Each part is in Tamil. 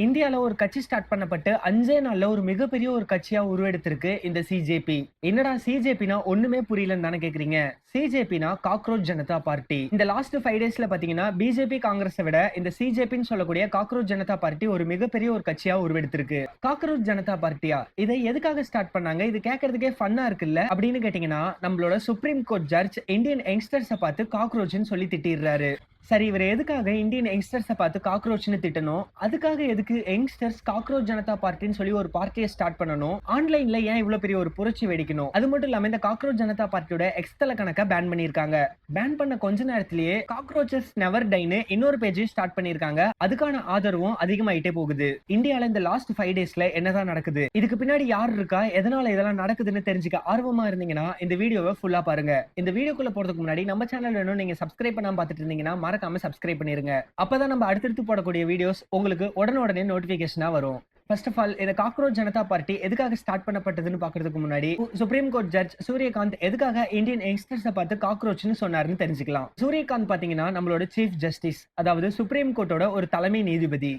இந்தியால ஒரு கட்சி ஸ்டார்ட் பண்ணப்பட்டு 5 நாள்ல ஒரு மிகப்பெரிய ஒரு கட்சியா உருவெடுத்திருக்கு இந்த சிஜேபி. என்னடா சிஜேபினா ஒண்ணுமே புரியலன்னு தானே கேக்குறீங்க? சிஜேபினா காக்ரோச் ஜனதா பார்ட்டி. இந்த லாஸ்ட் 5 டேஸ்ல பாத்தீங்கன்னா பிஜேபி காங்கிரஸை விட இந்த சிஜேபின்னு சொல்லக்கூடிய காக்ரோச் ஜனதா பார்ட்டி ஒரு மிகப்பெரிய ஒரு கட்சியா உருவெடுத்திருக்கு. காக்ரோச் ஜனதா பார்ட்டியா? இதை எதுக்காக ஸ்டார்ட் பண்ணாங்க? இது கேட்கறதுக்கே ஃபன்னா இருக்குல்ல அப்படின்னு கேட்டீங்கன்னா, நம்மளோட சுப்ரீம் கோர்ட் ஜட்ஜ் இந்தியன் யங்ஸ்டர்ஸை பார்த்து காக்ரோச்னு சொல்லி திட்டிடுறாரு. சரி, இவர் எதுக்காக இந்தியன் யங்ஸ்டர்ஸை பார்த்து காக்ரோச்னு திட்டணும்? அதுக்காக எதுக்கு யங்ஸ்டர்ஸ் காக்ரோச் ஜனதா பார்ட்டின்னு சொல்லி ஒரு பார்ட்டியை ஸ்டார்ட் பண்ணணும்? ஆன்லைன்ல ஏன் இவ்வளவு பெரிய ஒரு புரட்சி வெடிக்கணும்? அது மட்டும் இல்லாம இந்த காக்ரோச் ஜனதா பார்ட்டியோட எக்ஸ் தல கணக்கை பேன் பண்ணிருக்காங்க. பேன் பண்ண கொஞ்ச நேரத்திலேயே காக்ரோச்சஸ் நெவர் டைன்னு இன்னொரு பேஜையும் ஸ்டார்ட் பண்ணிருக்காங்க. அதுக்கான ஆதரவும் அதிகமாயிட்டே போகுது. இந்தியால இந்த லாஸ்ட் 5 டேஸ்ல என்னதான் நடக்குது, இதுக்கு பின்னாடி யார் இருக்கா, எதனால இதெல்லாம் நடக்குதுன்னு தெரிஞ்சுக்க ஆர்வமா இருந்தீங்கன்னா இந்த வீடியோவை ஃபுல்லா பாருங்க. இந்த வீடியோக்குள்ள போறதுக்கு முன்னாடி நம்ம சேனல் இன்னும் நீங்க சப்ஸ்கிரைப் பண்ணாம பார்த்துட்டு இருந்தீங்கன்னா மறக்காம சப்ஸ்கிரைப் பண்ணிருங்க. அப்பதான் நம்ம அடுத்தடுத்து போடக்கூடிய வீடியோஸ் உங்களுக்கு உடனே நோட்டிபிகேஷனா வரும். ஃபர்ஸ்ட் ஆஃப் ஆல், இந்த காக்ரோச் ஜனதா பார்ட்டி எதுக்காக ஸ்டார்ட் பண்ணப்பட்டதுன்னு பாக்குறதுக்கு முன்னாடி சுப்ரீம் கோர்ட் ஜட்ஜ் சூரியகாந்த் எதுக்காக இந்தியன் யங்ஸ்டர்ஸை பார்த்து காக்ரோச்னு சொன்னாருன்னு தெரிஞ்சுக்கலாம். சூரியகாந்த் பாத்தீங்கன்னா நம்மளோட சீஃப் ஜஸ்டிஸ், அதாவது சுப்ரீம் கோர்ட்டோட ஒரு தலைமை நீதிபதி.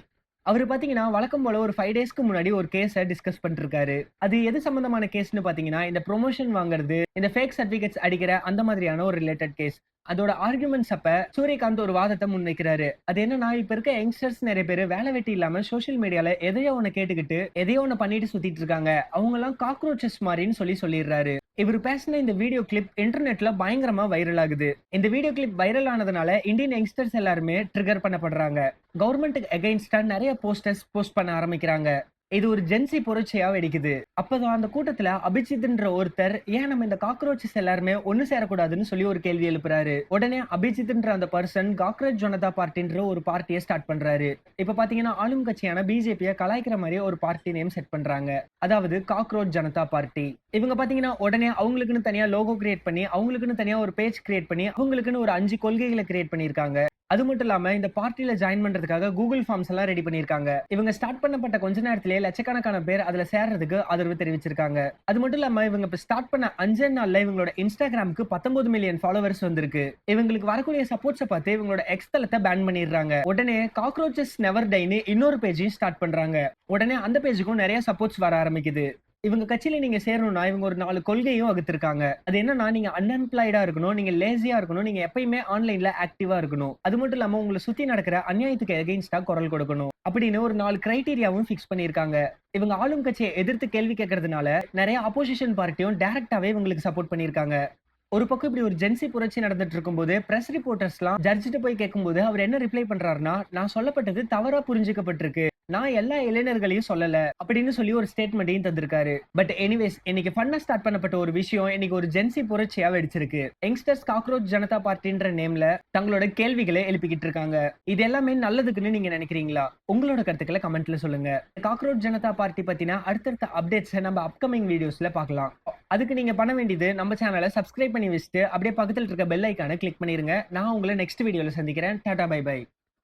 அவர் பாத்தீங்கன்னா வழக்கம் போல ஒரு 5 டேஸ்க்கு முன்னாடி ஒரு கேஸை டிஸ்கஸ் பண்ணிருக்காரு. அது எது சம்பந்தமான கேஸ்னு பாத்தீங்கன்னா, இந்த ப்ரொமோஷன் வாங்குறது, இந்த ஃபேக் சர்டிபிகேட்ஸ் அடிக்கிற அந்த மாதிரியான ஒரு ரிலேட்டட் கேஸ். அதோட ஆர்குமெண்ட்ஸ் அப்ப சூரியகாந்த் ஒரு வாதத்தை முன்வைக்கிறாரு. அது என்னன்னா, இப்ப இருக்க யங்ஸ்டர்ஸ் நிறைய பேர் வேலை வெட்டி இல்லாம சோசியல் மீடியால எதையோ ஒண்ணு கேட்டுக்கிட்டு எதையோ ஒண்ணு பண்ணிட்டு சுத்திட்டு இருக்காங்க. அவங்க எல்லாம் காக்ரோச்சஸ் மாதிரின்னு சொல்லிடுறாரு. இவர் பேசின இந்த வீடியோ கிளிப் இன்டர்நெட்ல பயங்கரமா வைரல் ஆகுது. இந்த வீடியோ கிளிப் வைரல் ஆனதுனால இந்தியன் யங்ஸ்டர்ஸ் எல்லாருமே ட்ரிகர் பண்ணப்படுறாங்க. கவர்மெண்ட்டுக்கு எகைன்ஸ்டா நிறைய போஸ்டர்ஸ் போஸ்ட் பண்ண ஆரம்பிக்கிறாங்க. இது ஒரு ஜென்சி புரட்சியா வெடிக்குது. அப்பதான் அந்த கூட்டத்துல அபிஜித்ன்ற ஒருத்தர், ஏன் நம்ம இந்த காக்ரோச்சஸ் எல்லாருமே ஒண்ணு சேரக்கூடாதுன்னு சொல்லி ஒரு கேள்வி எழுப்புறாரு. உடனே அபிஜித்ன்ற அந்த பர்சன் காக்ரோச் ஜனதா பார்ட்டின்ற ஒரு பார்ட்டியை ஸ்டார்ட் பண்றாரு. இப்ப பாத்தீங்கன்னா ஆளும் கட்சியான பிஜேபியை கலாய்க்கிற மாதிரி ஒரு பார்ட்டி நேம் செட் பண்றாங்க, அதாவது காக்ரோச் ஜனதா பார்ட்டி. இவங்க பாத்தீங்கன்னா உடனே அவங்களுக்குன்னு தனியா லோகோ கிரியேட் பண்ணி, அவங்களுக்குன்னு தனியா ஒரு பேஜ் கிரியேட் பண்ணி, அவங்களுக்குன்னு ஒரு 5 கொள்கைகளை கிரியேட் பண்ணிருக்காங்க. அது மட்டும் இல்லாம இந்த பார்ட்டில ஜாயின் பண்றதுக்காக கூகுள் ஃபார்ம்ஸ் எல்லாம் ரெடி பண்ணிருக்காங்க. இவங்க ஸ்டார்ட் பண்ணப்பட்ட கொஞ்ச நேரத்திலேயே லட்சக்கணக்கான பேர் அதுல சேர்றதுக்கு ஆதரவு தெரிவிச்சிருக்காங்க. அது மட்டும் இல்லாம இவங்க இப்ப ஸ்டார்ட் பண்ண 5 நாள்ல இவங்களோட இன்ஸ்டாகிராமுக்கு 19 மில்லியன் ஃபாலோவர்ஸ் வந்திருக்கு. இவங்களுக்கு வரக்கூடிய சப்போர்ட்ஸை பார்த்து இவங்களோட எக்ஸ் தளத்தை பேன் பண்ணிடுறாங்க. உடனே காக்ரோச்சஸ் நெவர் டைன்னு இன்னொரு பேஜையும் ஸ்டார்ட் பண்றாங்க. உடனே அந்த பேஜுக்கும் நிறைய சப்போர்ட்ஸ் வர ஆரம்பிக்குது. இவங்க கட்சியில நீங்க சேரணும்னா இவங்க ஒரு 4 கொள்கையும் வகுத்திருக்காங்க. அது என்னன்னா, நீங்க அன்எம்ப்ளாய்டா இருக்கணும், நீங்க லேசியா இருக்கணும், நீங்க எப்பயுமே ஆன்லைன்ல ஆக்டிவா இருக்கணும். அது மட்டும் இல்லாம உங்களை சுத்தி நடக்கிற அநியாயத்துக்கு எகைன்ஸ்டா குரல் கொடுக்கணும் அப்படின்னு ஒரு 4 கிரைட்டீரியாவும் பிக்ஸ் பண்ணிருக்காங்க. இவங்க ஆளும் கட்சியை எதிர்த்து கேள்வி கேட்கறதுனால நிறைய அப்போசிஷன் பார்ட்டியும் டைரக்டாவே இவங்களுக்கு சப்போர்ட் பண்ணிருக்காங்க. ஒரு பக்கம் இப்படி ஒரு ஜென்சி புரட்சி நடந்துட்டு இருக்கும்போது பிரஸ் ரிப்போர்ட்டர்ஸ்லாம் ஜட்ஜிட்ட போய் கேட்கும்போது அவர் என்ன ரிப்ளை பண்றாருன்னா, நான் சொல்லப்பட்டது தவறா புரிஞ்சுக்கப்பட்டிருக்கு, நான் எல்லா இளைஞர்களையும் சொல்லல அப்படின்னு சொல்லி ஒரு ஸ்டேட்மெண்ட்டையும் தந்திருக்காரு. பட் எனிவேஸ், இன்னைக்கு ஃபன்னா ஸ்டார்ட் பண்ணப்பட்ட ஒரு விஷயம் இன்னைக்கு ஒரு ஜென்சி புரட்சியா வெடிச்சிருக்கு. யங்ஸ்டர்ஸ் காக்ரோச் ஜனதா பார்ட்டின்ற நேம்ல தங்களோட கேள்விகளை எழுப்பிக்கிட்டு இருக்காங்க. இது எல்லாமே நல்லதுக்குன்னு நீங்க நினைக்கிறீங்களா? உங்களோட கருத்துக்களை கமெண்ட்ல சொல்லுங்க. காக்ரோச் ஜனதா பார்ட்டி பத்தின அடுத்தடுத்த அப்டேட்ஸ் நம்ம அப்கமிங் வீடியோஸ்ல பார்க்கலாம். அதுக்கு நீங்க பண்ண வேண்டியது நம்ம சேனலை சப்ஸ்கிரைப் பண்ணி வச்சுட்டு அப்படியே பக்கத்துல இருக்க பெல் ஐக்கானை கிளிக் பண்ணிருங்க. நான் உங்களை நெக்ஸ்ட் வீடியோல சந்திக்கிறேன். Tata, bye by.